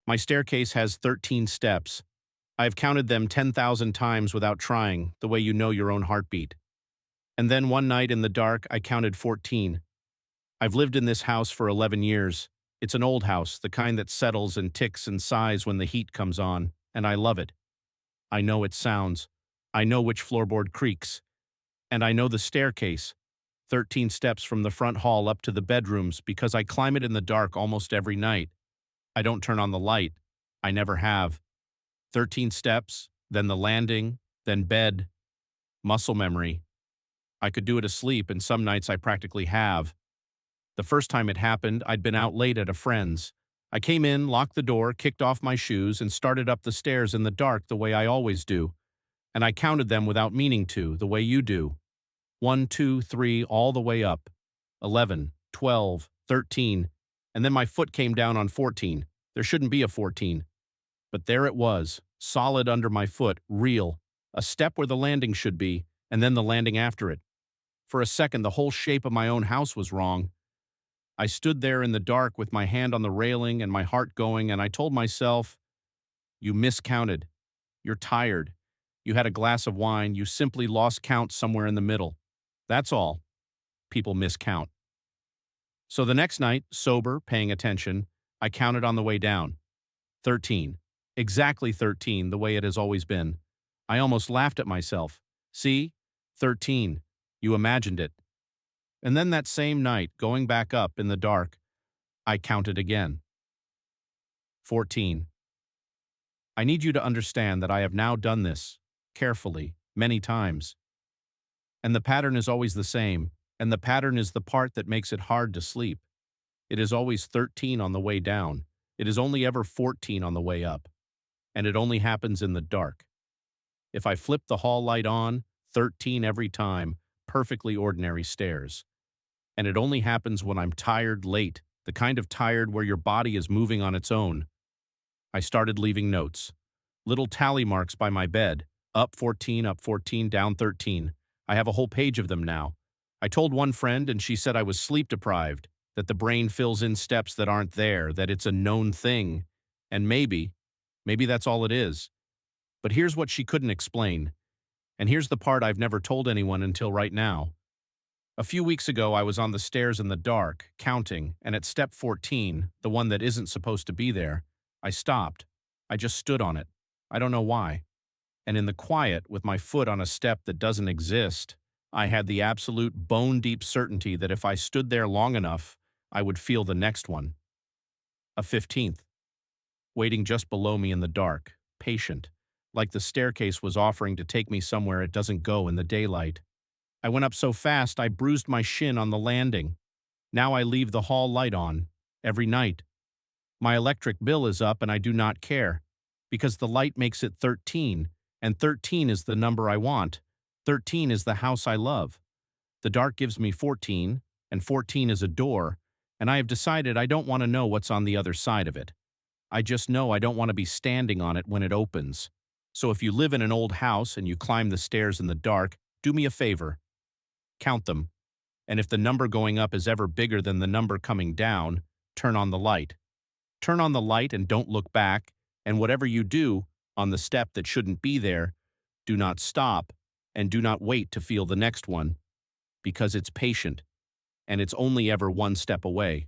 My staircase has 13 steps. I have counted them 10,000 times without trying, the way you know your own heartbeat. And then one night in the dark, I counted 14. I've lived in this house for 11 years. It's an old house, the kind that settles and ticks and sighs when the heat comes on, and I love it. I know its sounds. I know which floorboard creaks. And I know the staircase, 13 steps from the front hall up to the bedrooms, because I climb it in the dark almost every night. I don't turn on the light. I never have. 13 steps, then the landing, then bed. Muscle memory. I could do it asleep, and some nights I practically have. The first time it happened, I'd been out late at a friend's. I came in, locked the door, kicked off my shoes, and started up the stairs in the dark the way I always do. And I counted them without meaning to, the way you do. 1, 2, 3, all the way up. 11, 12, 13, and then my foot came down on 14. There shouldn't be a 14. But there it was, solid under my foot, real. A step where the landing should be, and then the landing after it. For a second, the whole shape of my own house was wrong. I stood there in the dark with my hand on the railing and my heart going, and I told myself, you miscounted. You're tired. You had a glass of wine. You simply lost count somewhere in the middle. That's all. People miscount. So the next night, sober, paying attention, I counted on the way down. 13. Exactly 13, the way it has always been. I almost laughed at myself. See? 13. You imagined it. And then that same night, going back up in the dark, I counted again. 14. I need you to understand that I have now done this, carefully, many times. And the pattern is always the same, and the pattern is the part that makes it hard to sleep. It is always 13 on the way down. It is only ever 14 on the way up. And it only happens in the dark. If I flip the hall light on, 13 every time, perfectly ordinary stairs. And it only happens when I'm tired late, the kind of tired where your body is moving on its own. I started leaving notes. Little tally marks by my bed. Up 14, down 13. I have a whole page of them now. I told one friend and she said I was sleep deprived, that the brain fills in steps that aren't there, that it's a known thing. And maybe that's all it is. But here's what she couldn't explain. And here's the part I've never told anyone until right now. A few weeks ago, I was on the stairs in the dark, counting, and at step 14, the one that isn't supposed to be there, I stopped. I just stood on it. I don't know why. And in the quiet, with my foot on a step that doesn't exist, I had the absolute bone-deep certainty that if I stood there long enough, I would feel the next one. A 15th. Waiting just below me in the dark, patient, like the staircase was offering to take me somewhere it doesn't go in the daylight. I went up so fast I bruised my shin on the landing. Now I leave the hall light on, every night. My electric bill is up and I do not care, because the light makes it 13, and 13 is the number I want. 13 is the house I love. The dark gives me 14, and 14 is a door, and I have decided I don't want to know what's on the other side of it. I just know I don't want to be standing on it when it opens. So if you live in an old house and you climb the stairs in the dark, do me a favor. Count them. And if the number going up is ever bigger than the number coming down, turn on the light. Turn on the light and don't look back, and whatever you do, on the step that shouldn't be there, do not stop, and do not wait to feel the next one, because it's patient, and it's only ever one step away.